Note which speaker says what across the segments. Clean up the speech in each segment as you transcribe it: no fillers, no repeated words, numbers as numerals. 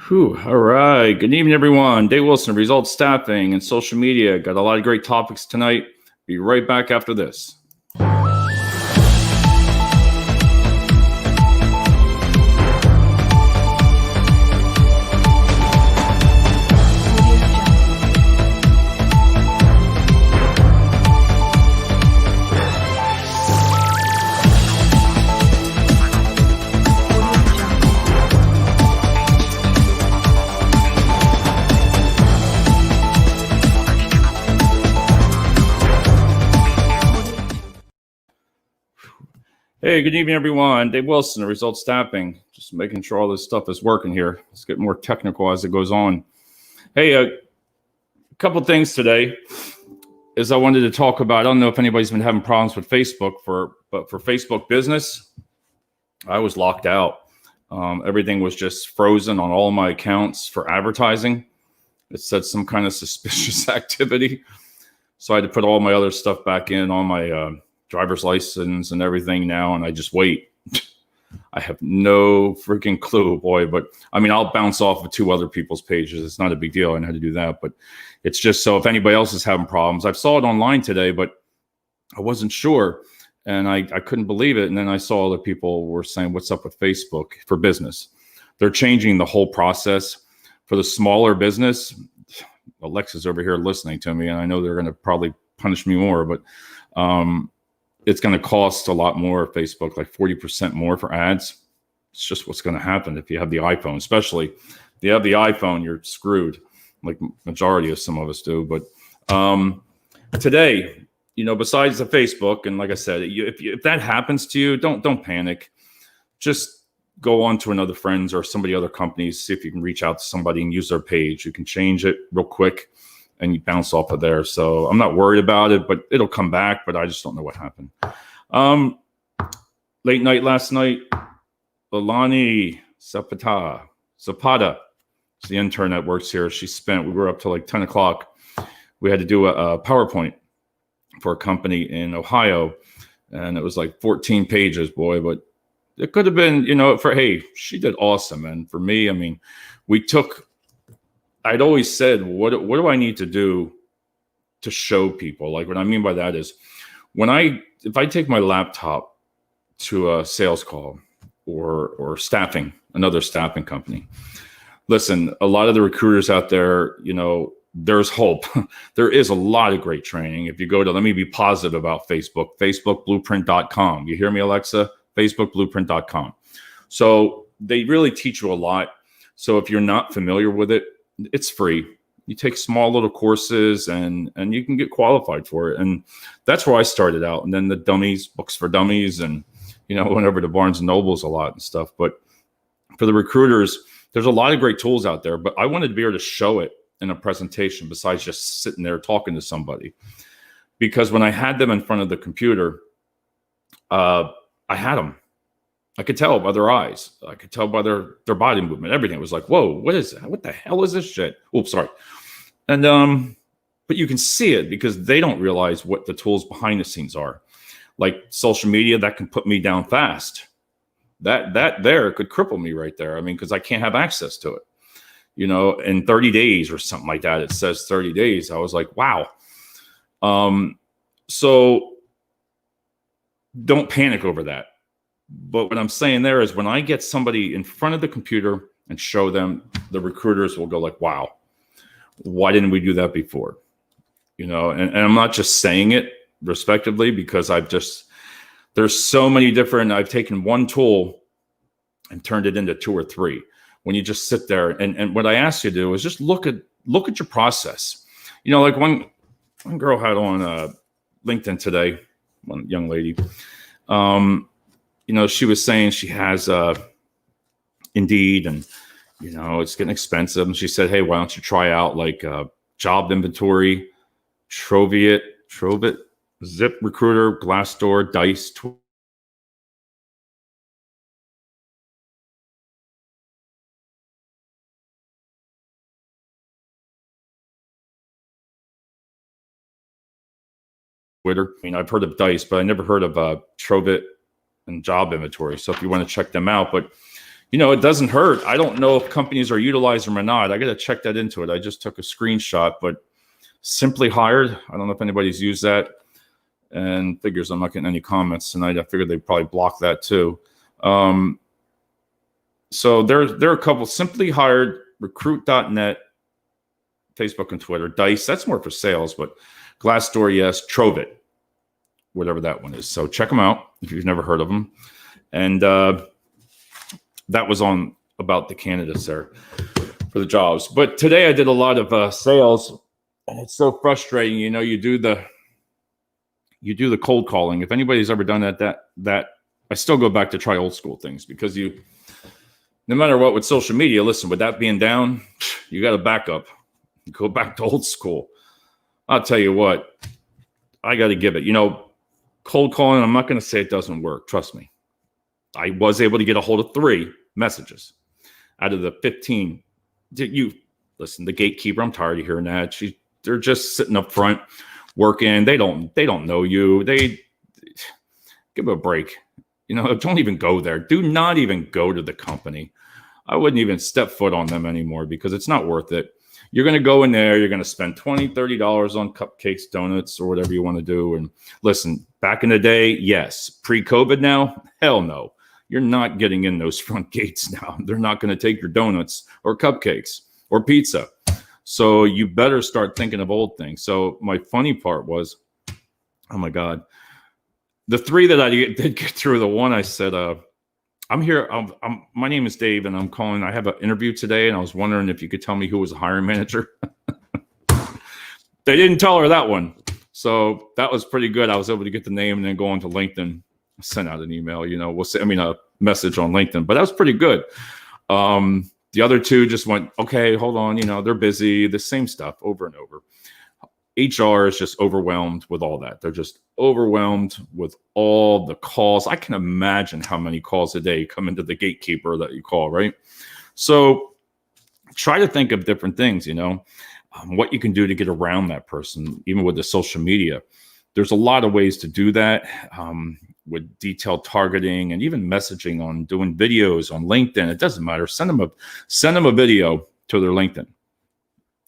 Speaker 1: Whew, all right. Good evening, everyone. Dave Wilson, Results Staffing and Social Media. Got a lot of great topics tonight. Be right back after this. Hey, good evening, everyone. Dave Wilson, Results Staffing. Just making sure all this stuff is working here. Let's get more technical as it goes on. Hey, a couple things today is I wanted to talk about. I don't know if anybody's been having problems with Facebook, but for Facebook Business, I was locked out. Everything was just frozen on all of my accounts for advertising. It said some kind of suspicious activity. So I had to put all my other stuff back in on my driver's license and everything now, and I just wait. I have no freaking clue, boy. But I mean, I'll bounce off of two other people's pages. It's not a big deal. I know how to do that. But it's just so if anybody else is having problems, I saw it online today, but I wasn't sure. And I couldn't believe it. And then I saw other people were saying, what's up with Facebook for Business? They're changing the whole process for the smaller business. Alexa's over here listening to me, and I know they're going to probably punish me more, but it's going to cost a lot more, Facebook, like 40% more for ads. It's just what's going to happen if you have the iPhone, especially if you have the iPhone, you're screwed, like majority of some of us do. But today, besides the Facebook, and like I said, if that happens to you, don't panic. Just go on to another friends or other companies, see if you can reach out to somebody and use their page. You can change it real quick and you bounce off of there. So I'm not worried about it, but it'll come back, but I just don't know what happened. Late night last night, Alani Zapata, it's the intern that works here. We were up till like 10 o'clock. We had to do a PowerPoint for a company in Ohio, and it was like 14 pages, boy, but it could have been, she did awesome. And for me, I mean, I'd always said, what do I need to do to show people? Like what I mean by that is if I take my laptop to a sales call or another staffing company, listen, a lot of the recruiters out there, there's hope. There is a lot of great training. If you go to, let me be positive about Facebook, facebookblueprint.com. You hear me, Alexa? facebookblueprint.com. So they really teach you a lot. So if you're not familiar with it, it's free. You take small little courses and you can get qualified for it. And that's where I started out. And then the books for dummies, and, went over to Barnes and Nobles a lot and stuff. But for the recruiters, there's a lot of great tools out there, but I wanted to be able to show it in a presentation besides just sitting there talking to somebody. Because when I had them in front of the computer, I had them. I could tell by their eyes. I could tell by their body movement, everything. It was like, whoa, what is that? What the hell is this shit? Oops, sorry. And, but you can see it because they don't realize what the tools behind the scenes are. Like social media, that can put me down fast. That there could cripple me right there. I mean, because I can't have access to it. In 30 days or something like that, it says 30 days. I was like, wow. So don't panic over that. But what I'm saying there is when I get somebody in front of the computer and show them, the recruiters will go like, wow, why didn't we do that before? And I'm not just saying it respectively because there's so many different, I've taken one tool and turned it into two or three. When you just sit there and what I ask you to do is just look at your process. Like one girl had on LinkedIn today, one young lady, she was saying she has Indeed and, it's getting expensive. And she said, hey, why don't you try out like Job Inventory, Trovit, ZipRecruiter, Glassdoor, Dice. Twitter. I mean, I've heard of Dice, but I never heard of Trovit and Job Inventory. So if you want to check them out, but it doesn't hurt. I don't know if companies are utilizing them or not. I got to check that into it. I just took a screenshot, but Simply Hired, I don't know if anybody's used that, and figures I'm not getting any comments tonight. I figured they'd probably block that too. So there are a couple. Simply Hired, Recruit.net, Facebook and Twitter, Dice, that's more for sales, but Glassdoor, yes, Trovit, whatever that one is. So check them out if you've never heard of them. And that was on about the candidates there for the jobs. But today I did a lot of sales, and it's so frustrating. You do the cold calling. If anybody's ever done that I still go back to try old school things, because no matter what with social media, listen, with that being down, you got a backup. You go back to old school. I'll tell you what, I got to give it. Cold calling, I'm not going to say it doesn't work. Trust me. I was able to get a hold of 3 messages out of the 15. Listen, the gatekeeper, I'm tired of hearing that. They're just sitting up front working. They don't know you. They give a break. Don't even go there. Do not even go to the company. I wouldn't even step foot on them anymore, because it's not worth it. You're going to go in there. You're going to spend $20, $30 on cupcakes, donuts, or whatever you want to do. And listen, back in the day, yes. Pre-COVID now, hell no. You're not getting in those front gates now. They're not going to take your donuts or cupcakes or pizza. So you better start thinking of old things. So my funny part was, oh my God, the 3 that I did get through, the one I said, I'm here. My name is Dave, and I'm calling. I have an interview today, and I was wondering if you could tell me who was the hiring manager. They didn't tell her that one. So that was pretty good. I was able to get the name and then go on to LinkedIn, send out an email, a message on LinkedIn, but that was pretty good. The other 2 just went, okay, hold on. They're busy, the same stuff over and over. HR is just overwhelmed with all that. They're just overwhelmed with all the calls. I can imagine how many calls a day come into the gatekeeper that you call, right? So try to think of different things, what you can do to get around that person, even with the social media. There's a lot of ways to do that, with detailed targeting and even messaging on doing videos on LinkedIn. It doesn't matter. Send them a video to their LinkedIn,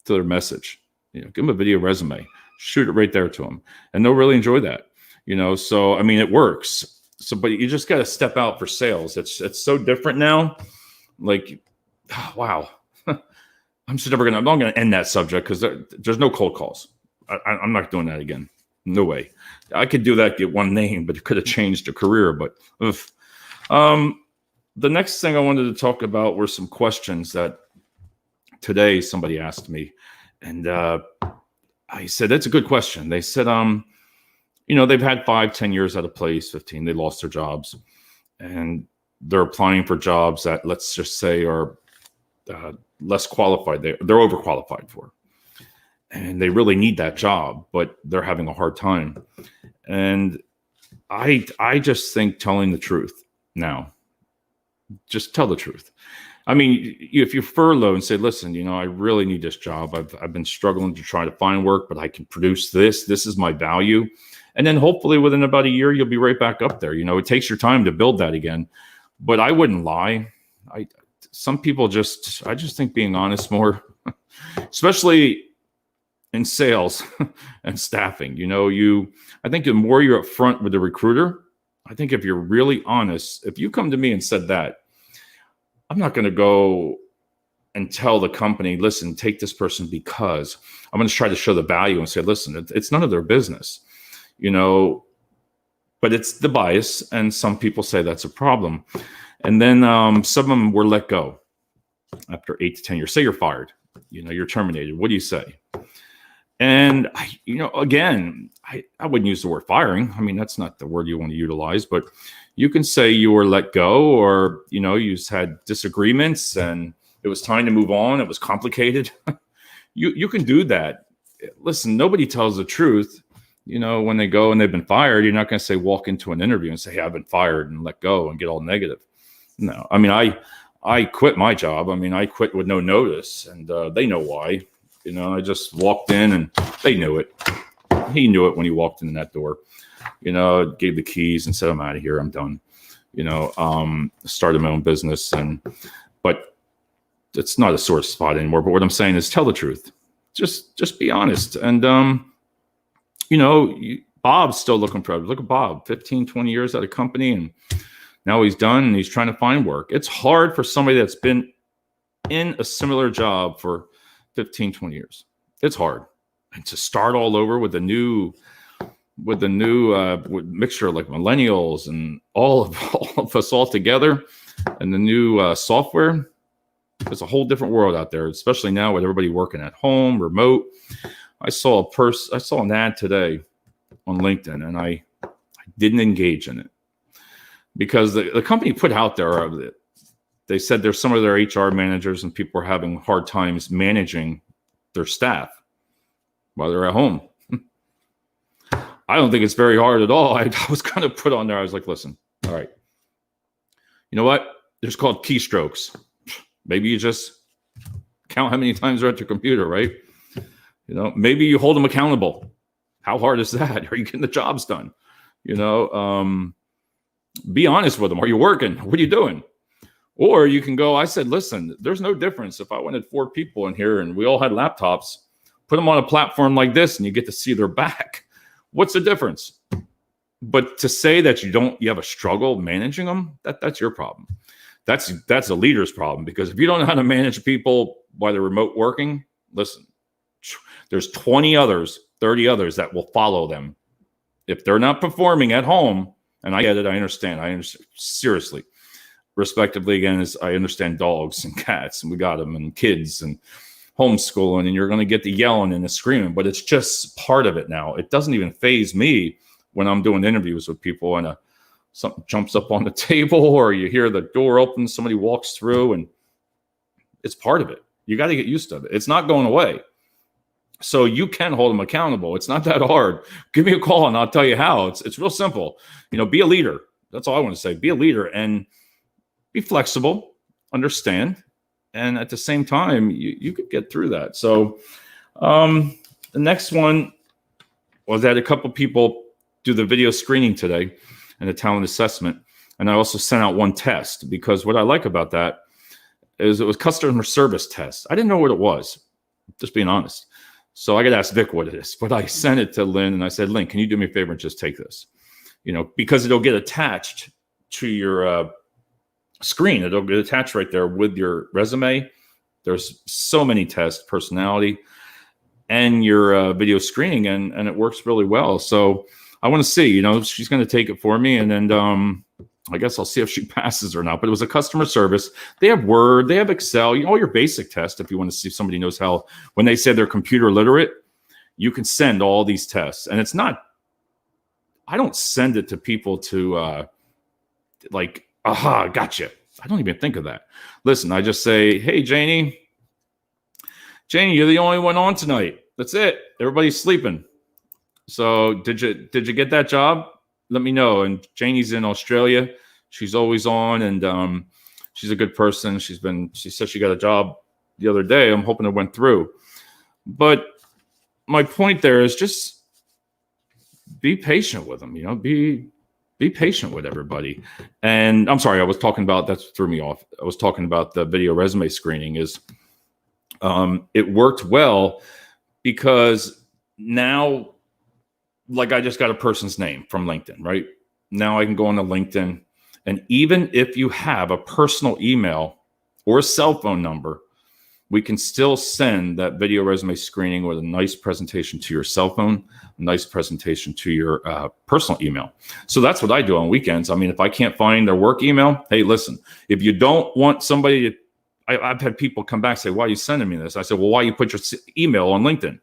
Speaker 1: to their message. Give them a video resume, shoot it right there to them, and they'll really enjoy that. So it works. So, but you just got to step out for sales. It's so different now. Like, wow. I'm not going to end that subject, because there's no cold calls. I'm not doing that again. No way. I could do that, get one name, but it could have changed a career. But the next thing I wanted to talk about were some questions that today somebody asked me. And I said, that's a good question. They said, they've had 5-10 years at a place, 15, they lost their jobs, and they're applying for jobs that, let's just say, are less qualified. They're overqualified for, and they really need that job, but they're having a hard time. And I just think telling the truth now, just tell the truth. If you furlough and say, listen, I really need this job. I've been struggling to try to find work, but I can produce this. This is my value. And then hopefully within about a year, you'll be right back up there. It takes your time to build that again. But I wouldn't lie. Some people I just think being honest more, especially in sales and staffing. I think the more you're upfront with the recruiter, I think if you're really honest, if you come to me and said that, I'm not going to go and tell the company, listen, take this person, because I'm going to try to show the value and say, listen, it's none of their business, but it's the bias. And some people say that's a problem. And then some of them were let go after 8 to 10 years. Say you're fired, you're terminated. What do you say? And, again, I wouldn't use the word firing. That's not the word you want to utilize, but you can say you were let go, or, you just had disagreements and it was time to move on. It was complicated. You can do that. Listen, nobody tells the truth. When they go and they've been fired, you're not going to say, walk into an interview and say, hey, I've been fired, and let go and get all negative. No, I quit my job. I quit with no notice, and they know why. I just walked in and they knew it. He knew it when he walked in that door. Gave the keys and said, I'm out of here. I'm done. started my own business, but it's not a sore spot anymore. But what I'm saying is tell the truth. Just be honest. And, Bob's still looking for, look at Bob, 15, 20 years at a company, and now he's done and he's trying to find work. It's hard for somebody that's been in a similar job for 15, 20 years. It's hard. And to start all over with a new mixture like millennials and all of us all together, and the new software, there's a whole different world out there, especially now with everybody working at home, remote. I saw an ad today on LinkedIn, and I didn't engage in it because the company put out there, they said there's some of their HR managers and people are having hard times managing their staff while they're at home. I don't think it's very hard at all. I was kind of put on there. I was like, listen, all right, you know what? There's called keystrokes. Maybe you just count how many times they're at your computer, right? Maybe you hold them accountable. How hard is that? Are you getting the jobs done? Be honest with them. Are you working? What are you doing? Or you can go, I said, listen, there's no difference. If I wanted 4 people in here and we all had laptops, put them on a platform like this and you get to see their back. What's the difference? But to say that you have a struggle managing them, that's your problem. That's a leader's problem, because if you don't know how to manage people while they're remote working, listen, there's 20 others, 30 others that will follow them. If they're not performing at home, and I get it, I understand seriously. Respectively, again, is I understand dogs and cats, and we got them, and kids, and homeschooling, and you're going to get the yelling and the screaming, but it's just part of it now. It doesn't even faze me when I'm doing interviews with people and something jumps up on the table, or you hear the door open, somebody walks through, and it's part of it. You got to get used to it. It's not going away. So you can hold them accountable. It's not that hard. Give me a call and I'll tell you how. It's real simple. Be a leader. That's all I want to say. Be a leader and be flexible, understand, and at the same time, you could get through that. So the next one was that a couple people do the video screening today and the talent assessment. And I also sent out one test, because what I like about that is it was customer service test. I didn't know what it was, just being honest. So I got to ask Vic what it is, but I sent it to Lynn and I said, Lynn, can you do me a favor and just take this? Because it'll get attached to your screen. It'll get attached right there with your resume. There's so many tests, personality and your video screening, and it works really well. So I want to see, she's going to take it for me, and then I guess I'll see if she passes or not. But it was a customer service. They have Word, they have Excel, all your basic tests. If you want to see if somebody knows how, when they say they're computer literate, you can send all these tests. And it's not, I don't send it to people to like, aha, gotcha. I don't even think of that. Listen, I just say, hey, Janie, you're the only one on tonight. That's it. Everybody's sleeping. So did you get that job? Let me know. And Janie's in Australia. She's always on, and she's a good person. She said she got a job the other day. I'm hoping it went through. But my point there is just be patient with them. Be patient with everybody. And I'm sorry, I was talking about, that threw me off. I was talking about the video resume screening. It worked well because now, like, I just got a person's name from LinkedIn, right? Now I can go on to LinkedIn, and even if you have a personal email or a cell phone number, we can still send that video resume screening with a nice presentation to your cell phone, a nice presentation to your personal email. So that's what I do on weekends. I mean, if I can't find their work email, hey, listen, if you don't want somebody to, I've had people come back and say, why are you sending me this? I said, well, why you put your email on LinkedIn?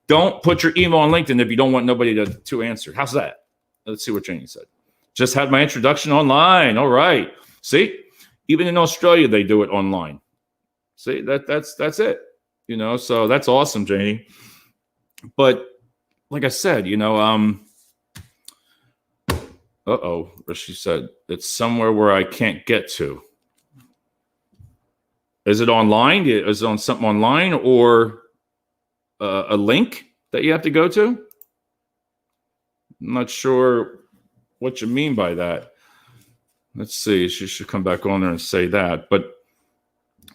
Speaker 1: Don't put your email on LinkedIn if you don't want nobody to answer. How's that? Let's see what Janie said. Just had my introduction online. All right. See, even in Australia, they do it online. See, that's it. So that's awesome, Janie. But like I said, she said, it's somewhere where I can't get to. Is it online? Is it on something online, or a link that you have to go to? I'm not sure what you mean by that. Let's see. She should come back on there and say that. But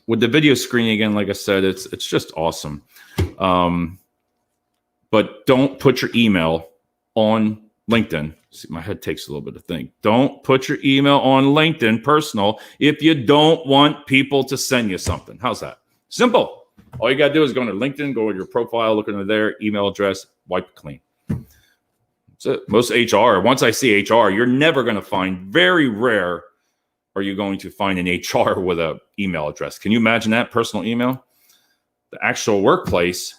Speaker 1: with the video screening again, like I said, it's just awesome. But don't put your email on LinkedIn. See, my head takes a little bit to think. Don't put your email on LinkedIn personal if you don't want people to send you something. How's that? Simple. All you got to do is go into LinkedIn, go to your profile, look under there, email address, wipe it clean. That's it. Most HR, once I see HR, you're never going to find, very rare are you going to find an HR with an email address. Can you imagine that? Personal email? The actual workplace.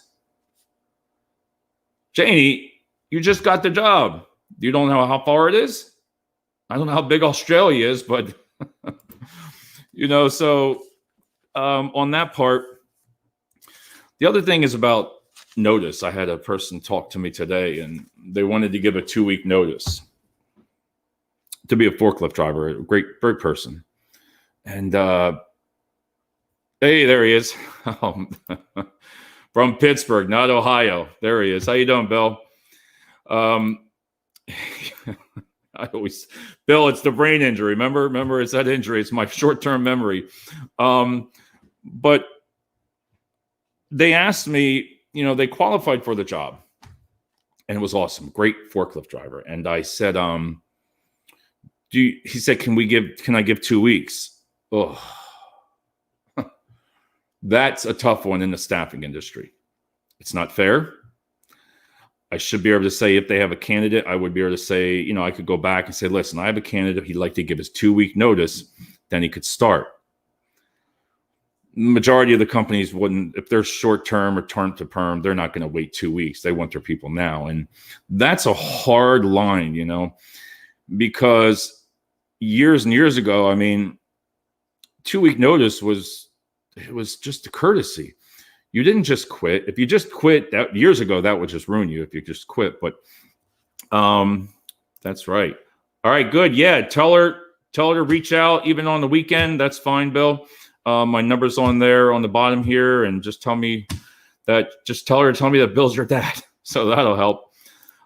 Speaker 1: Janie, you just got the job. You don't know how far it is? I don't know how big Australia is, but, so on that part, the other thing is about notice. I had a person talk to me today, and they wanted to give a 2-week notice to be a forklift driver. A great person. And, hey, there he is. From Pittsburgh, not Ohio. There he is. How you doing, Bill? Bill, it's the brain injury. Remember, it's that injury. It's my short-term memory. But they asked me, they qualified for the job, and it was awesome. Great forklift driver. And I said, he said, can I give 2 weeks? Oh, that's a tough one in the staffing industry. It's not fair. I should be able to say, if they have a candidate, I would be able to say, I could go back and say, listen, I have a candidate. He'd like to give his 2-week notice. Then he could start. Majority of the companies wouldn't, if they're short-term or term to perm, they're not going to wait 2 weeks. They want their people now. And that's a hard line, because years and years ago, 2-week notice was just a courtesy. You didn't just quit. If you just quit that years ago, that would just ruin you if you just quit. But that's right. All right, good. Yeah, tell her to reach out even on the weekend. That's fine, Bill. My number's on there on the bottom here, and just tell her to tell me that Bill's your dad. So that'll help.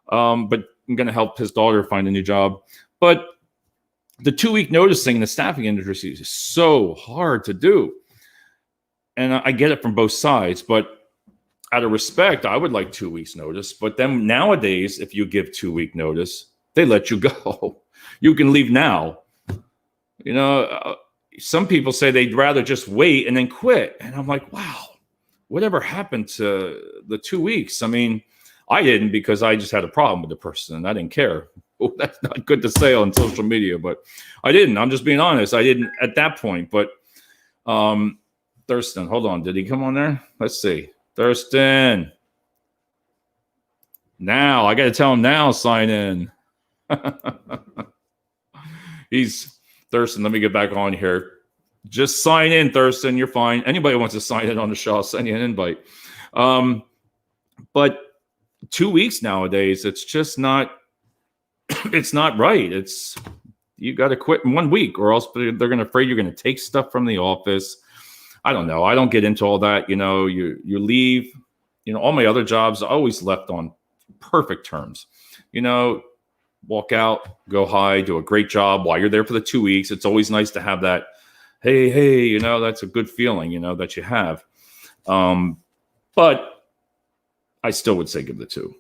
Speaker 1: But I'm going to help his daughter find a new job. But the 2-week notice thing in the staffing industry is so hard to do. And I get it from both sides, but out of respect, I would like 2 weeks notice. But then nowadays, if you give 2-week notice, they let you go. You can leave now. Some people say they'd rather just wait and then quit. And I'm like, wow, whatever happened to the 2 weeks? I didn't, because I just had a problem with the person and I didn't care. Oh, that's not good to say on social media, but I didn't. I'm just being honest. I didn't at that point. But Thurston, hold on. Did he come on there? Let's see. Thurston. Now, I got to tell him now, sign in. Thurston, let me get back on here. Just sign in, Thurston. You're fine. Anybody wants to sign in on the show, I'll send you an invite. But 2 weeks nowadays, it's just not, it's not right. You got to quit in 1 week, or else they're going to afraid you're going to take stuff from the office. I don't know. I don't get into all that. You leave, all my other jobs, I always left on perfect terms. Walk out, go high, do a great job while you're there for the 2 weeks. It's always nice to have that, hey, that's a good feeling, that you have. But I still would say give the 2.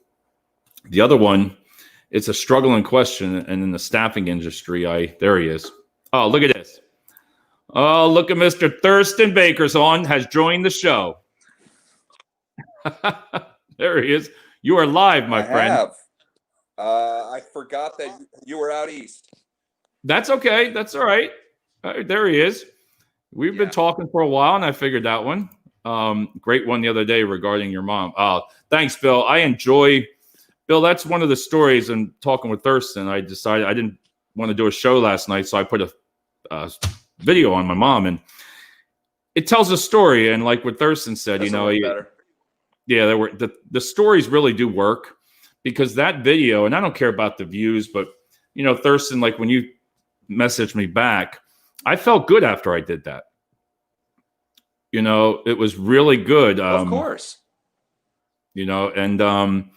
Speaker 1: The other one, it's a struggling question. And in the staffing industry, there he is. Oh, look at this. Oh, look at Mr. Thurston Baker's has joined the show. There he is. You are live, my friend.
Speaker 2: I have. I forgot that you were out east.
Speaker 1: That's okay. That's all right. There he is. We've been talking for a while, and I figured that one. Great one the other day regarding your mom. Thanks, Bill. Bill, that's one of the stories. And talking with Thurston, I decided I didn't want to do a show last night, so I put a video on my mom, and it tells a story. And like what Thurston said, the stories really do work, because that video, and I don't care about the views, but Thurston, like when you messaged me back, I felt good after I did that. It was really good.
Speaker 2: Of course.
Speaker 1: And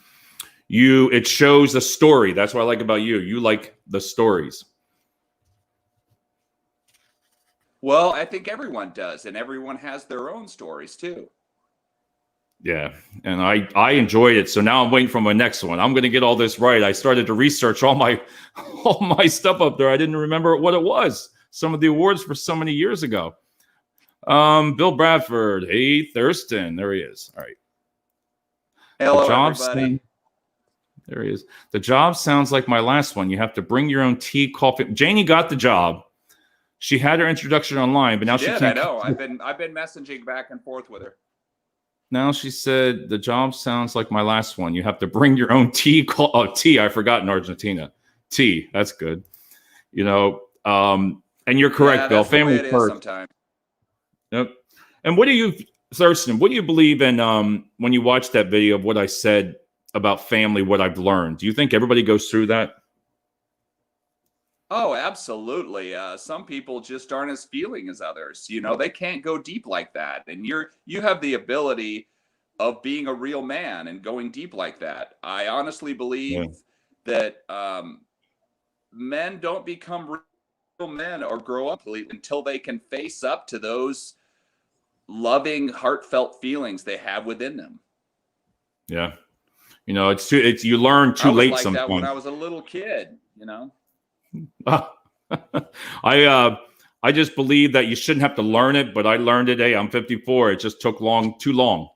Speaker 1: it shows a story. That's what I like about you. You like the stories.
Speaker 3: Well, I think everyone does, and everyone has their own stories too.
Speaker 1: Yeah, and I enjoyed it. So now I'm waiting for my next one. I'm going to get all this right. I started to research all my all my stuff up there. I didn't remember what it was. Some of the awards for so many years ago. Bill Bradford. Hey, Thurston. There he is. All right.
Speaker 3: Hello,
Speaker 1: job
Speaker 3: everybody.
Speaker 1: There he is. The job sounds like my last one. You have to bring your own tea, coffee. Janie got the job. She had her introduction online, but now she
Speaker 3: Did,
Speaker 1: can't.
Speaker 3: I know. I've been messaging back and forth with her.
Speaker 1: Now she said the job sounds like my last one. You have to bring your own tea. Tea. I forgot in Argentina. Tea. That's good. You know. And you're correct, Bill. Family first.
Speaker 3: Sometimes.
Speaker 1: Yep. And what do you, Thurston? What do you believe in when you watch that video of what I said about family? What I've learned. Do you think everybody goes through that?
Speaker 3: Oh, absolutely. Some people just aren't as feeling as others. You know, they can't go deep like that. And you have the ability of being a real man and going deep like that. I honestly believe that men don't become real men or grow up until they can face up to those loving, heartfelt feelings they have within them.
Speaker 1: Yeah. You know, it's you learn too late
Speaker 3: sometimes. That when I was a little kid, you know.
Speaker 1: I just believe that you shouldn't have to learn it, but I learned it. Hey, I'm 54. It just took too long.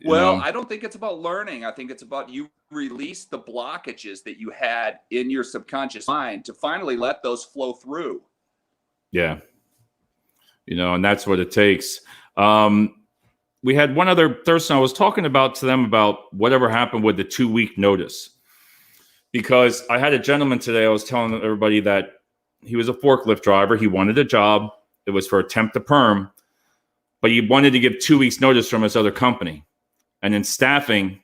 Speaker 3: Well, I don't think it's about learning. I think it's about you release the blockages that you had in your subconscious mind to finally let those flow through.
Speaker 1: Yeah. You know, and that's what it takes. We had one other Thurston. I was talking to them about whatever happened with the 2-week notice. Because I had a gentleman today, I was telling everybody that he was a forklift driver. He wanted a job. It was for a temp to perm, but he wanted to give 2 weeks notice from his other company. And in staffing,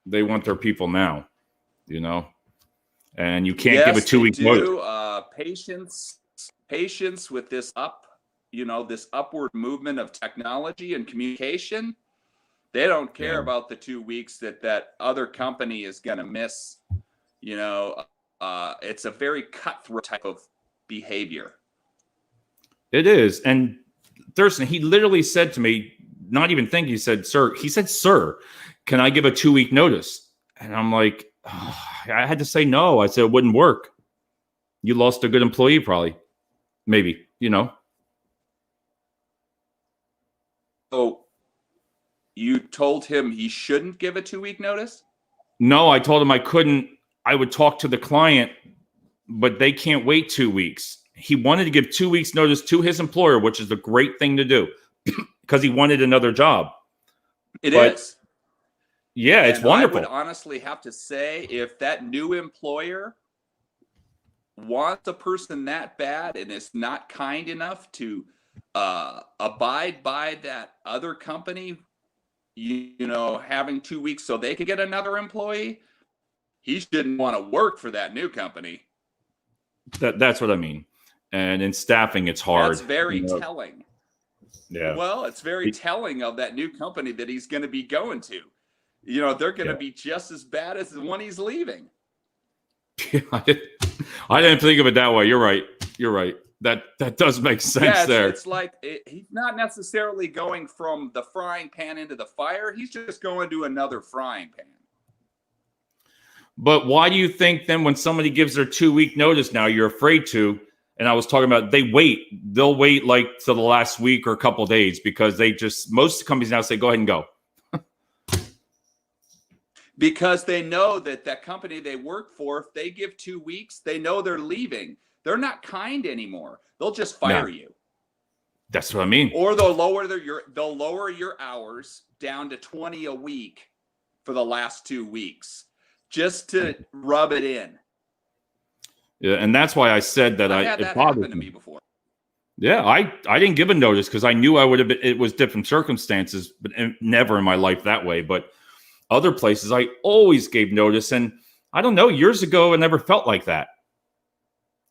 Speaker 1: they want their people now, you know, and you can't give a 2-week notice.
Speaker 3: Patience with this this upward movement of technology and communication. They don't care about the 2 weeks that other company is going to miss. You know, it's a very cutthroat type of behavior.
Speaker 1: It is. And Thurston, he literally said to me, not even thinking, he said, sir, can I give a 2-week notice? And I'm like, I had to say no. I said it wouldn't work. You lost a good employee, probably. Maybe, you know.
Speaker 3: So you told him he shouldn't give a 2-week notice?
Speaker 1: No, I told him I couldn't. I would talk to the client, but they can't wait 2 weeks. He wanted to give 2 weeks notice to his employer, which is a great thing to do because he wanted another job.
Speaker 3: It is.
Speaker 1: Yeah, it's wonderful.
Speaker 3: I would honestly have to say if that new employer wants a person that bad and is not kind enough to abide by that other company, you know, having 2 weeks so they could get another employee, he shouldn't want to work for that new company.
Speaker 1: That's what I mean. And in staffing, it's hard.
Speaker 3: That's very telling.
Speaker 1: Yeah.
Speaker 3: Well, it's very telling of that new company that he's going to be going to. You know, they're going to be just as bad as the one he's leaving.
Speaker 1: I didn't think of it that way. You're right. That does make sense there.
Speaker 3: It's like he's not necessarily going from the frying pan into the fire. He's just going to another frying pan.
Speaker 1: But why do you think then when somebody gives their 2-week notice now, you're afraid to? And I was talking about they'll wait like to the last week or a couple of days because most companies now say, go ahead and go.
Speaker 3: Because they know that company they work for, if they give 2 weeks, they know they're leaving. They're not kind anymore. They'll just fire you.
Speaker 1: That's what I mean.
Speaker 3: Or they'll lower your hours down to 20 a week for the last 2 weeks just to rub it in.
Speaker 1: Yeah, and that's why I said that
Speaker 3: it bothered to me before.
Speaker 1: Yeah, I didn't give a notice because I knew I would have been. It was different circumstances, but never in my life that way. But other places, I always gave notice, and I don't know. Years ago, I never felt like that.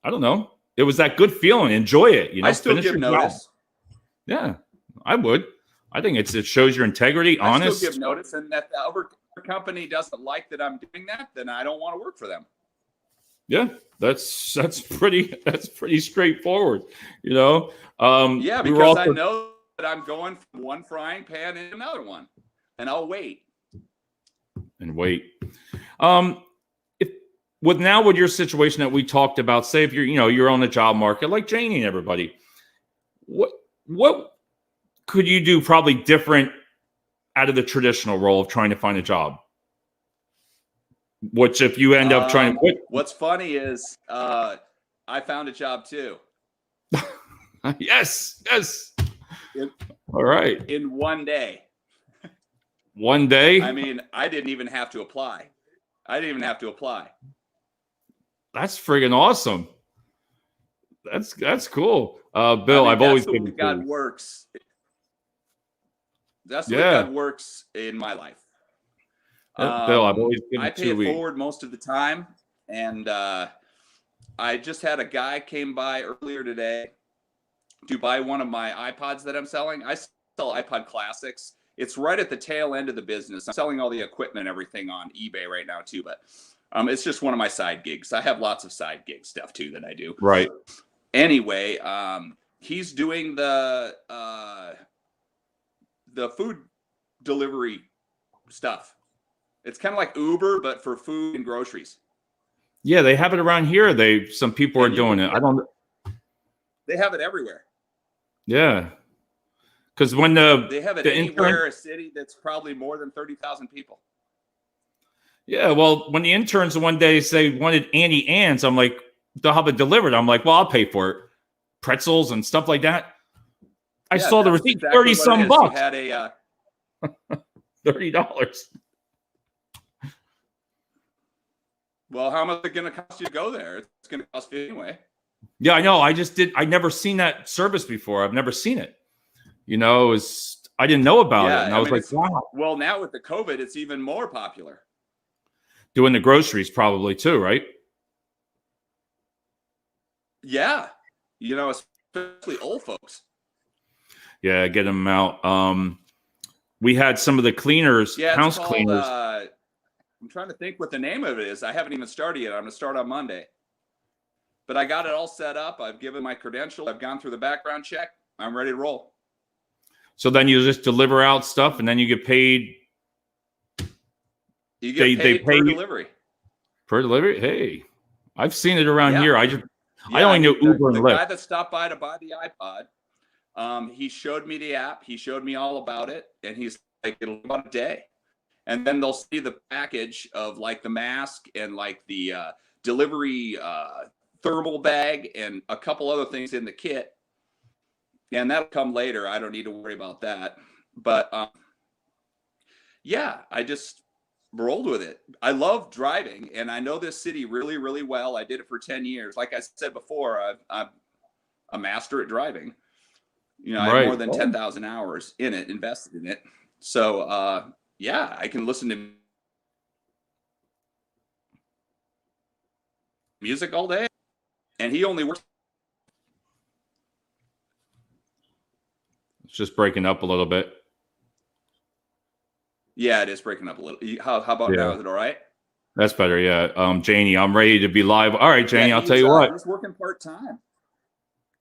Speaker 1: I don't know. It was that good feeling. Enjoy it. You know,
Speaker 3: I still give notice.
Speaker 1: Yeah, I would. I think it shows your integrity, honest.
Speaker 3: I still give notice, and that the other company doesn't like that I'm doing that, then I don't want to work for them.
Speaker 1: Yeah, that's pretty straightforward.
Speaker 3: Yeah,
Speaker 1: We were
Speaker 3: because I
Speaker 1: also
Speaker 3: know that I'm going from one frying pan into another one, and I'll wait.
Speaker 1: and wait. If with your situation that we talked about, say if you're on the job market like Janie and everybody, what could you do probably different out of the traditional role of trying to find a job? Which if you end up trying to quit,
Speaker 3: What's funny is I found a job too.
Speaker 1: yes.
Speaker 3: In,
Speaker 1: All right.
Speaker 3: in one day.
Speaker 1: One day.
Speaker 3: I mean, I didn't even have to apply.
Speaker 1: That's friggin' awesome. That's cool. Bill, I've always
Speaker 3: that's the
Speaker 1: been
Speaker 3: way God works. That's the way
Speaker 1: Yeah.
Speaker 3: God works in my life.
Speaker 1: Bill, I've always been
Speaker 3: I pay
Speaker 1: 2
Speaker 3: it
Speaker 1: weeks.
Speaker 3: forward most of the time, and I just had a guy came by earlier today to buy one of my iPods that I'm selling. I sell iPod Classics. It's right at the tail end of the business. I'm selling all the equipment and everything on eBay right now too, but it's just one of my side gigs. I have lots of side gig stuff too that I do.
Speaker 1: Right.
Speaker 3: Anyway, he's doing the food delivery stuff. It's kind of like Uber, but for food and groceries.
Speaker 1: Yeah, they have it around here. Some people are doing it. I don't.
Speaker 3: They have it everywhere.
Speaker 1: Yeah, because when
Speaker 3: They have it
Speaker 1: the
Speaker 3: anywhere, a city that's probably more than 30,000 people.
Speaker 1: Yeah, well, when the interns one day say wanted Auntie Anne's, I'm like, they'll have it delivered. I'm like, well, I'll pay for it. Pretzels and stuff like that. I saw the receipt,
Speaker 3: exactly
Speaker 1: 30-some
Speaker 3: You
Speaker 1: bucks.
Speaker 3: had a
Speaker 1: $30.
Speaker 3: well, how much is it going to cost you to go there? It's going to cost you anyway.
Speaker 1: Yeah, I know. I never seen that service before. I've never seen it. I didn't know about it. And I was like, wow.
Speaker 3: Well, now with the COVID, it's even more popular.
Speaker 1: Doing the groceries probably too, right?
Speaker 3: Yeah. Especially old folks.
Speaker 1: Yeah, get them out. We had some of the cleaners, house cleaners.
Speaker 3: I'm trying to think what the name of it is. I haven't even started yet. I'm going to start on Monday. But I got it all set up. I've given my credential. I've gone through the background check. I'm ready to roll.
Speaker 1: So then you just deliver out stuff and then you get paid.
Speaker 3: You get paid per delivery.
Speaker 1: Per delivery? Hey, I've seen it around here. I only knew Uber and Lyft.
Speaker 3: The guy that stopped by to buy the iPod, he showed me the app. He showed me all about it. And he's like, it'll be about a day. And then they'll see the package of like the mask and like the delivery thermal bag and a couple other things in the kit. And that'll come later. I don't need to worry about that. But yeah, I just rolled with it. I love driving and I know this city really, really well. I did it for 10 years. Like I said before, I'm a master at driving. I have more than 10,000 hours in it, invested in it. So yeah, I can listen to music all day. And he only works.
Speaker 1: It's just breaking up a little bit.
Speaker 3: Yeah, it is breaking up a little. How about now? Is it all right?
Speaker 1: That's better. Yeah. Janie, I'm ready to be live. All right, Janie, I'll tell you what.
Speaker 3: He's working part-time.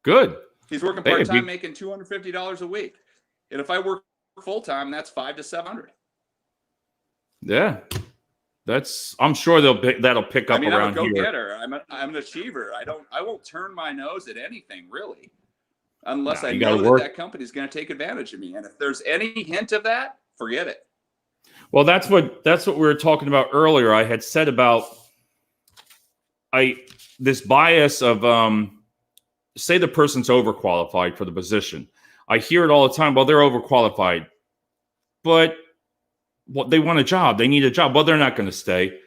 Speaker 1: Good.
Speaker 3: He's working part-time, making $250 a week. And if I work full-time, that's $500 to $700.
Speaker 1: Yeah. I'm sure that'll pick up around here.
Speaker 3: I'm a go-getter. I'm an achiever. I won't turn my nose at anything really, unless I know that company's going to take advantage of me. And if there's any hint of that, forget it.
Speaker 1: Well, that's what we were talking about earlier. I had said about this bias of say the person's overqualified for the position. I hear it all the time. Well, they're overqualified, but they want a job. They need a job. Well, they're not going to stay.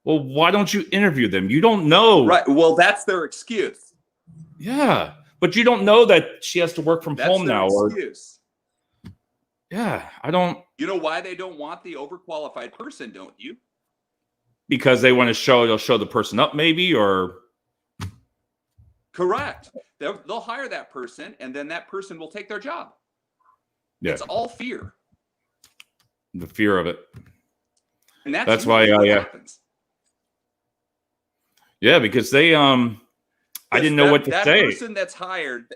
Speaker 1: Well, why don't you interview them? You don't know.
Speaker 3: Right. Well, that's their excuse.
Speaker 1: Yeah. But you don't know that she has to work from home now.
Speaker 3: Excuse.
Speaker 1: Yeah. I don't.
Speaker 3: You know why they don't want the overqualified person, don't you?
Speaker 1: Because they want to they'll show the person up maybe, or.
Speaker 3: Correct. They'll hire that person and then that person will take their job. Yeah. It's all fear.
Speaker 1: The fear of it.
Speaker 3: And that's
Speaker 1: why
Speaker 3: what happens.
Speaker 1: Yeah, because they I didn't know what to
Speaker 3: that
Speaker 1: say.
Speaker 3: person that's hired,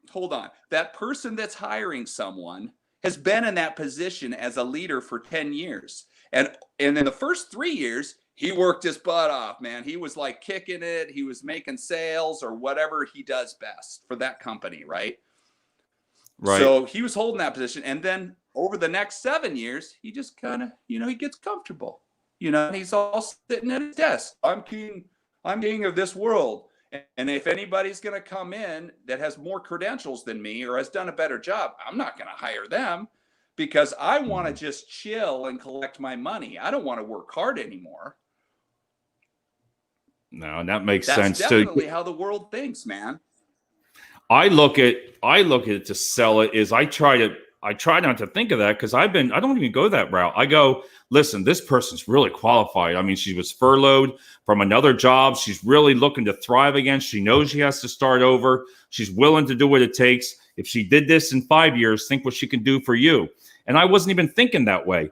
Speaker 3: hold on. That person that's hiring someone has been in that position as a leader for 10 years. And in the first 3 years, he worked his butt off, man. He was like kicking it. He was making sales or whatever he does best for that company, right?
Speaker 1: Right.
Speaker 3: So he was holding that position. And then over the next 7 years, he just kind of, he gets comfortable. And he's all sitting at his desk. I'm king of this world. And if anybody's going to come in that has more credentials than me or has done a better job, I'm not going to hire them because I want to just chill and collect my money. I don't want to work hard anymore.
Speaker 1: No, that makes
Speaker 3: That's
Speaker 1: sense
Speaker 3: definitely
Speaker 1: too.
Speaker 3: how the world thinks, man.
Speaker 1: I look at it to sell it is I try not to think of that because I don't even go that route. I go, listen, this person's really qualified. I mean, she was furloughed from another job. She's really looking to thrive again. She knows she has to start over. She's willing to do what it takes. If she did this in 5 years, think what she can do for you. And I wasn't even thinking that way.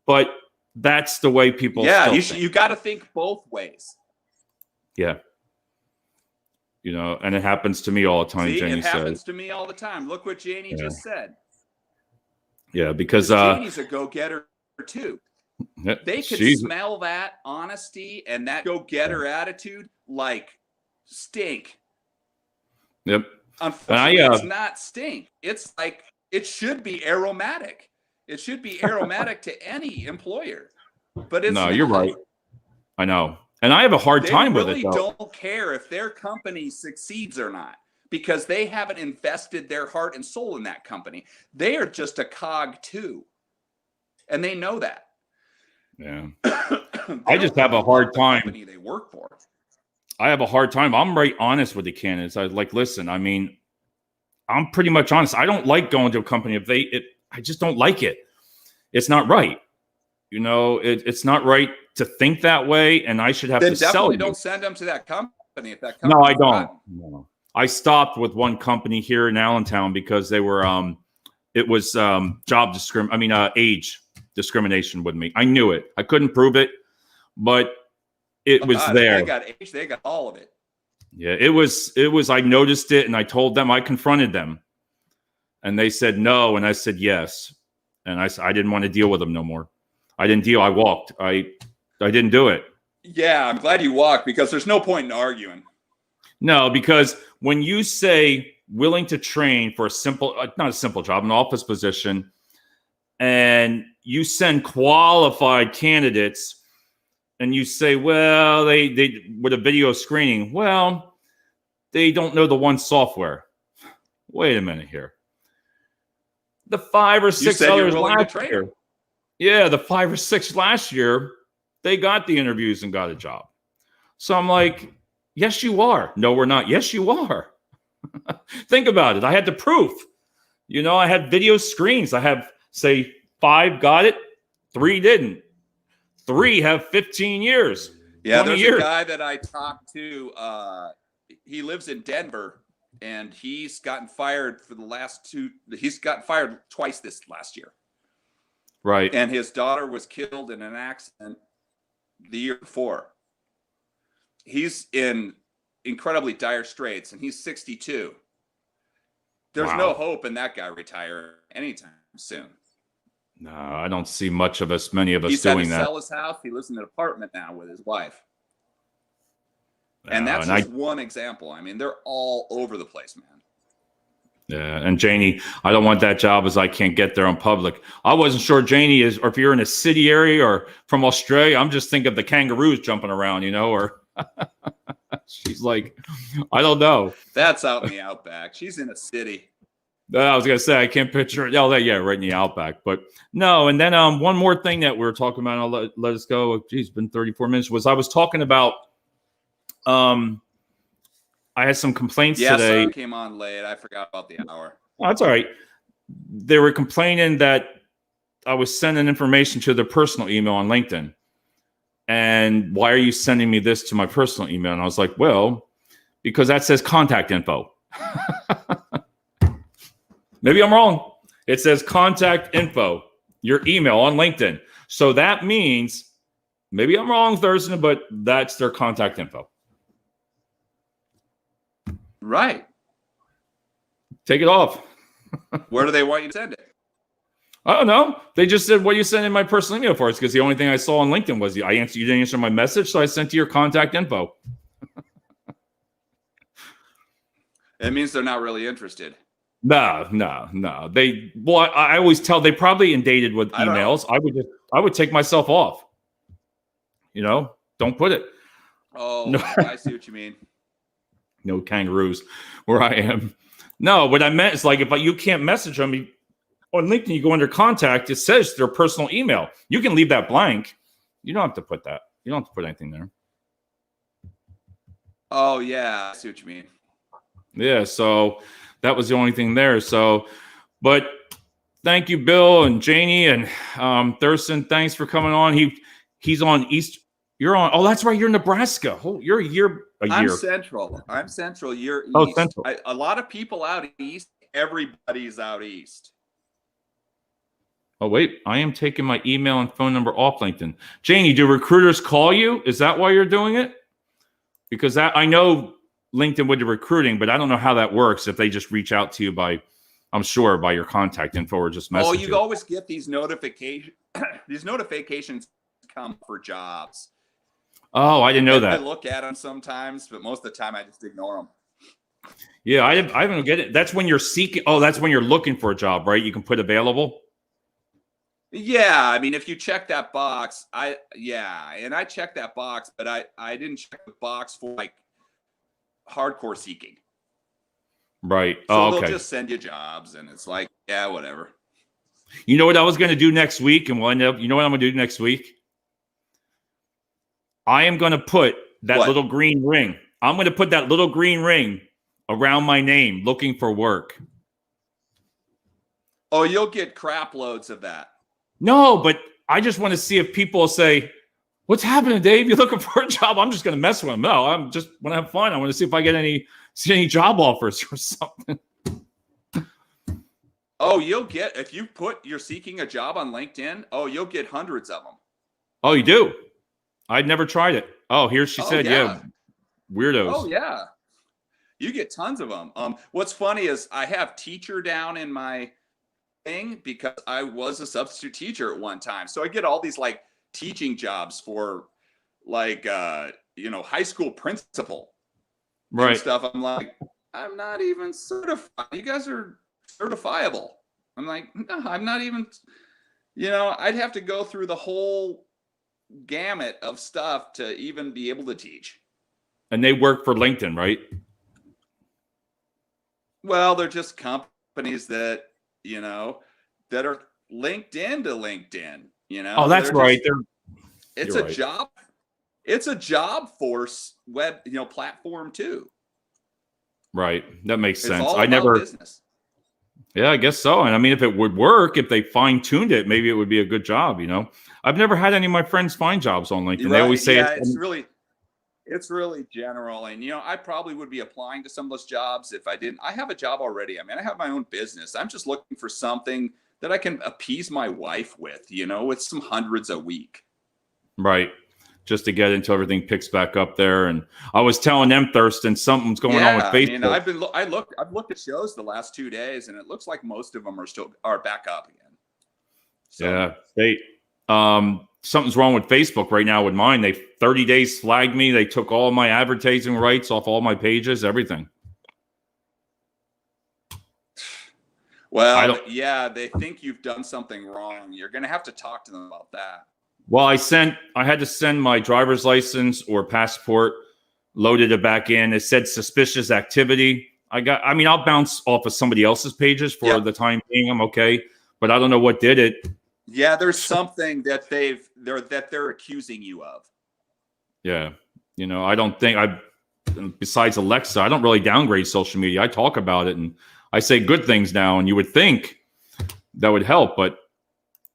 Speaker 1: But that's the way people
Speaker 3: Yeah,
Speaker 1: think.
Speaker 3: you got to think both ways.
Speaker 1: Yeah. And it happens to me all the time.
Speaker 3: See,
Speaker 1: Jenny
Speaker 3: it happens
Speaker 1: says.
Speaker 3: to me all the time. Look what Janie just said.
Speaker 1: Yeah, because
Speaker 3: Janie's a go-getter too. They could
Speaker 1: she's-
Speaker 3: smell that honesty and that go-getter attitude like stink.
Speaker 1: Yep.
Speaker 3: Unfortunately, it's not stink. It's like it should be aromatic. It should be aromatic to any employer. But it's
Speaker 1: no,
Speaker 3: not.
Speaker 1: you're right. I know. And I have a hard time with it.
Speaker 3: They really don't care if their company succeeds or not because they haven't invested their heart and soul in that company. They are just a cog too. And they know that.
Speaker 1: Yeah. I just have a hard time.
Speaker 3: Company they work for.
Speaker 1: I have a hard time. I'm very honest with the candidates. I like, listen, I mean, I'm pretty much honest. I don't like going to a company I just don't like it. It's not right. It's not right to think that way, and I should have
Speaker 3: then
Speaker 1: to sell you.
Speaker 3: Definitely don't send them to that company if that company.
Speaker 1: No, I don't. No. I stopped with one company here in Allentown because they were it was age discrimination with me. I knew it. I couldn't prove it, but it was there.
Speaker 3: They got age, they got all of it.
Speaker 1: Yeah, it was I noticed it and I told them, I confronted them. And they said no, and I said yes. And I didn't want to deal with them no more. I didn't deal. I walked. I didn't do it.
Speaker 3: Yeah, I'm glad you walked because there's no point in arguing.
Speaker 1: No, because when you say willing to train for not a simple job, an office position, and you send qualified candidates and you say, well, they with a video screening, well, they don't know the one software. Wait a minute here. The 5 or 6 others last year. Yeah, the 5 or 6 last year, they got the interviews and got a job. So I'm like, yes, you are. No, we're not. Yes, you are. Think about it. I had the proof. I had video screens. I have, say, 5 got it, 3 didn't. 3 have 15 years.
Speaker 3: Yeah, there's a guy that I talked to. He lives in Denver, and he's gotten fired for the last 2. He's gotten fired twice this last year.
Speaker 1: Right.
Speaker 3: And his daughter was killed in an accident the year before. He's in incredibly dire straits, and he's 62. There's no hope in that guy retiring anytime soon.
Speaker 1: No, I don't see many of us doing that.
Speaker 3: He's had to sell his house. He lives in an apartment now with his wife. And that's just one example. I mean, they're all over the place, man.
Speaker 1: Yeah, and Janie, I don't want that job as I can't get there in public. I wasn't sure Janie is, or if you're in a city area or from Australia, I'm just thinking of the kangaroos jumping around, or she's like, I don't know.
Speaker 3: That's out in the outback. She's in a city.
Speaker 1: I was going to say, I can't picture it. Oh, yeah, right in the outback. But no, and then one more thing that we were talking about, and I'll let us go. Geez, it's been 34 minutes, was I was talking about I had some complaints today.
Speaker 3: Yeah, came on late. I forgot about the hour.
Speaker 1: Oh, that's all right. They were complaining that I was sending information to their personal email on LinkedIn. And why are you sending me this to my personal email? And I was like, well, because that says contact info. Maybe I'm wrong. It says contact info, your email on LinkedIn. So that means Maybe I'm wrong, Thurston, but that's their contact info.
Speaker 3: Right.
Speaker 1: Take it off.
Speaker 3: Where do they want you to send it?
Speaker 1: I don't know. They just said, "What are you sending my personal email for?" It's because the only thing I saw on LinkedIn was you didn't answer my message, so I sent you your contact info.
Speaker 3: It means they're not really interested.
Speaker 1: No. I always tell they probably inundated with
Speaker 3: I don't know.
Speaker 1: emails. I would take myself off. Don't put it.
Speaker 3: Oh,
Speaker 1: No.
Speaker 3: I see what you mean.
Speaker 1: No kangaroos where I am. No, what I meant is like if you can't message them on LinkedIn, you go under contact, it says their personal email. You can leave that blank. You don't have to put that. You don't have to put anything there.
Speaker 3: Oh, yeah. I see what you mean.
Speaker 1: Yeah, so that was the only thing there. So, but thank you, Bill and Janie and Thurston. Thanks for coming on. He's on East. You're on. Oh, that's right. You're in Nebraska. You're a year.
Speaker 3: I'm central. You're east.
Speaker 1: Oh, central.
Speaker 3: A lot of people out east. Everybody's out east.
Speaker 1: Oh, wait. I am taking my email and phone number off LinkedIn. Janie, do recruiters call you? Is that why you're doing it? Because I know LinkedIn with the recruiting, but I don't know how that works if they just reach out to you by your contact info or just message.
Speaker 3: Oh, you always get these notifications. These notifications come for jobs.
Speaker 1: Oh, I didn't know that.
Speaker 3: I look at them sometimes, but most of the time I just ignore them.
Speaker 1: Yeah, I don't get it. That's when you're seeking. Oh, that's when you're looking for a job, right? You can put available.
Speaker 3: Yeah, I mean, if you check that box, I checked that box, but I didn't check the box for like hardcore seeking.
Speaker 1: Right.
Speaker 3: So
Speaker 1: okay.
Speaker 3: They'll just send you jobs, and it's like, yeah, whatever.
Speaker 1: You know what I was going to do next week, and we'll end up. You know what I'm going to do next week? I am going to put that little green ring. I'm going to put that little green ring around my name, looking for work.
Speaker 3: Oh, you'll get crap loads of that.
Speaker 1: No, but I just want to see if people say, "What's happening, Dave? You're looking for a job?" I'm just going to mess with them. No, I'm just want to have fun. I want to see if I get any job offers or something.
Speaker 3: Oh, if you put you're seeking a job on LinkedIn, you'll get hundreds of them.
Speaker 1: Oh, you do? I'd never tried it. Oh, here she said, yeah, weirdos.
Speaker 3: Oh, yeah. You get tons of them. What's funny is I have teacher down in my thing because I was a substitute teacher at one time. So I get all these like teaching jobs for like, high school principal and stuff. I'm like, I'm not even certified. You guys are certifiable. I'm like, no, I'm not even, I'd have to go through the whole gamut of stuff to even be able to teach.
Speaker 1: And they work for LinkedIn, right?
Speaker 3: Well, they're just companies that, that are linked into LinkedIn,
Speaker 1: Oh, that's right.
Speaker 3: It's a job. It's a job force web, platform too. Right.
Speaker 1: That makes sense.
Speaker 3: All about business.
Speaker 1: Yeah, I guess so. And I mean, if it would work, if they fine tuned it, maybe it would be a good job. I've never had any of my friends find jobs on LinkedIn. Right. They always say
Speaker 3: it's really general. And, I probably would be applying to some of those jobs if I didn't. I have a job already. I mean, I have my own business. I'm just looking for something that I can appease my wife with, with some hundreds a week.
Speaker 1: Right. Just to get until everything picks back up there. And I was telling them, Thurston, something's going on with Facebook.
Speaker 3: I've looked at shows the last 2 days, and it looks like most of them are back up again. So.
Speaker 1: Yeah. Something's wrong with Facebook right now with mine. They 30 days flagged me. They took all my advertising rights off all my pages, everything.
Speaker 3: Well, they think you've done something wrong. You're going to have to talk to them about that.
Speaker 1: Well, I had to send my driver's license or passport, loaded it back in. It said suspicious activity. I'll bounce off of somebody else's pages for the time being. I'm okay, but I don't know what did it.
Speaker 3: Yeah, there's something that they're accusing you of.
Speaker 1: Yeah. I don't think besides Alexa, I don't really downgrade social media. I talk about it and I say good things now, and you would think that would help, but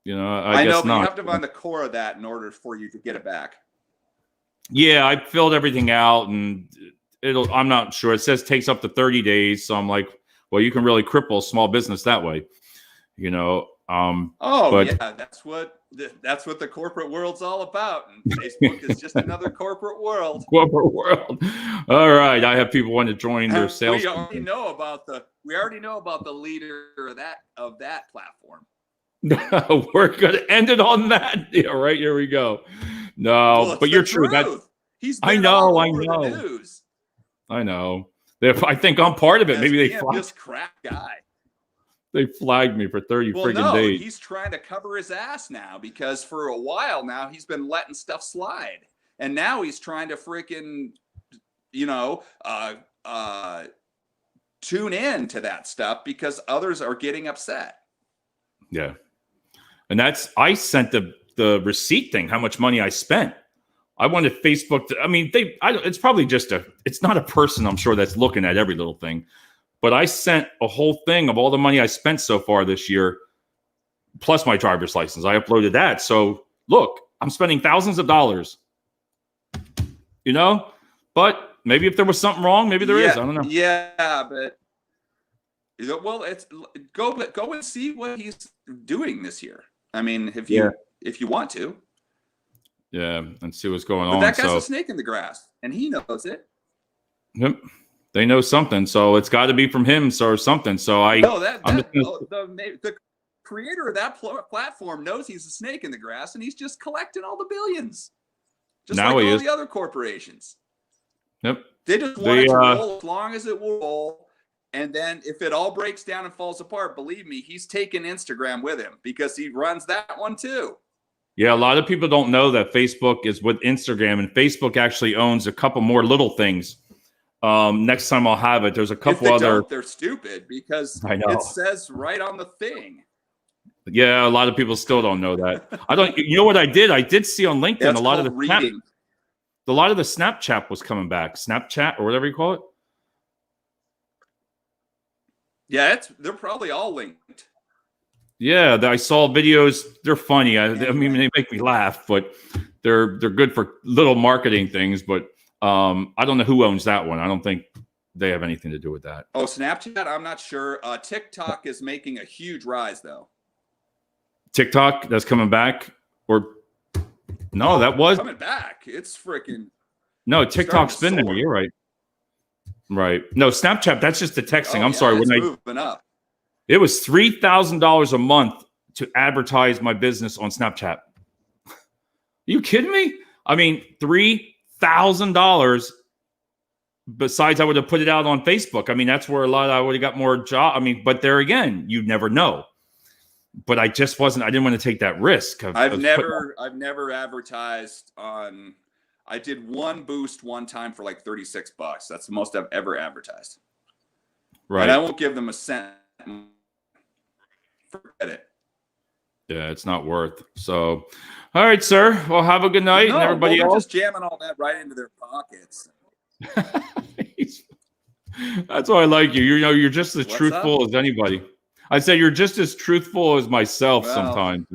Speaker 1: I guess
Speaker 3: but
Speaker 1: not.
Speaker 3: You have to find the core of that in order for you to get it back.
Speaker 1: Yeah, I filled everything out, and I'm not sure. It says takes up to 30 days, so I'm like, well, you can really cripple a small business that way,
Speaker 3: that's what That's what the corporate world's all about. And Facebook is just another corporate world.
Speaker 1: Corporate world. All right. I have people want to join their sales.
Speaker 3: We already know about the leader of that platform.
Speaker 1: We're going to end it on that. Yeah, right. Here we go. No,
Speaker 3: Well,
Speaker 1: but you're true.
Speaker 3: He's
Speaker 1: I
Speaker 3: been
Speaker 1: know,
Speaker 3: all
Speaker 1: I
Speaker 3: over
Speaker 1: know.
Speaker 3: the news.
Speaker 1: I know. I think I'm part of it.
Speaker 3: As
Speaker 1: Maybe
Speaker 3: being this crap guy.
Speaker 1: they flagged me for 30
Speaker 3: Well,
Speaker 1: friggin'
Speaker 3: no,
Speaker 1: days.
Speaker 3: he's trying to cover his ass now because for a while now he's been letting stuff slide, and now he's trying to freaking, tune in to that stuff because others are getting upset.
Speaker 1: Yeah. And I sent the receipt thing, how much money I spent. I wanted Facebook to, I mean, it's probably it's not a person, I'm sure, that's looking at every little thing. But I sent a whole thing of all the money I spent so far this year, plus my driver's license. I uploaded that. So look, I'm spending thousands of dollars, but maybe if there was something wrong, maybe there is. I don't know.
Speaker 3: Yeah, but well, it's go and see what he's doing this year. I mean, if you want to.
Speaker 1: Yeah, and see what's going
Speaker 3: But
Speaker 1: on.
Speaker 3: that guy's a snake in the grass, and he knows it.
Speaker 1: Yep. They know something, so it's got to be from him or something. So
Speaker 3: the creator of that platform knows he's a snake in the grass, and he's just collecting all the billions, just
Speaker 1: now
Speaker 3: like
Speaker 1: he
Speaker 3: all
Speaker 1: is.
Speaker 3: the other corporations.
Speaker 1: Yep.
Speaker 3: They just want it to roll as long as it will roll, and then if it all breaks down and falls apart, believe me, he's taking Instagram with him because he runs that one too.
Speaker 1: Yeah, a lot of people don't know that Facebook is with Instagram, and Facebook actually owns a couple more little things. Next time I'll have it. There's a couple other.
Speaker 3: They're stupid because
Speaker 1: I know.
Speaker 3: It says right on the thing.
Speaker 1: Yeah, a lot of people still don't know that. I don't. You know what I did? I did see on LinkedIn
Speaker 3: That's
Speaker 1: a lot of
Speaker 3: reading.
Speaker 1: a lot of the Snapchat was coming back. Snapchat or whatever you call it.
Speaker 3: Yeah, they're probably all linked.
Speaker 1: Yeah, I saw videos. They're funny. I mean, they make me laugh, but they're good for little marketing things. But I don't know who owns that one. I don't think they have anything to do with that.
Speaker 3: Oh, Snapchat? I'm not sure. TikTok is making a huge rise, though.
Speaker 1: TikTok, that's coming back? Or no, that was
Speaker 3: coming back. It's freaking.
Speaker 1: No, TikTok's been there. You're right. Right. No, Snapchat, that's just the texting. I'm sorry.
Speaker 3: It's moving up.
Speaker 1: It was $3,000 a month to advertise my business on Snapchat. Are you kidding me? I mean, $3,000. Besides, I would have put it out on Facebook. I mean, that's where I would have got more job. I mean, but there again, you never know. But I didn't want to take that risk.
Speaker 3: I've never advertised on. I did one boost one time for like $36. That's the most I've ever advertised.
Speaker 1: Right.
Speaker 3: And I won't give them a cent. Forget it.
Speaker 1: Yeah, it's not worth. So, all right, sir. Well, have a good night, and everybody else.
Speaker 3: Just jamming all that right into their pockets.
Speaker 1: That's why I like you. You're just as truthful as anybody. I say you're just as truthful as myself sometimes.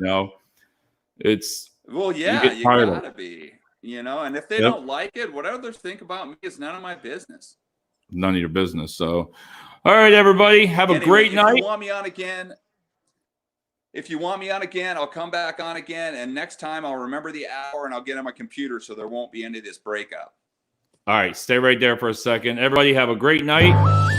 Speaker 1: It's
Speaker 3: you gotta be. And if they don't like it, what others think about me is none of my business.
Speaker 1: None of your business. So, all right, everybody, have a great night.
Speaker 3: If you want me on again, I'll come back on again, and next time I'll remember the hour and I'll get on my computer so there won't be any of this breakup.
Speaker 1: All right, stay right there for a second. Everybody have a great night.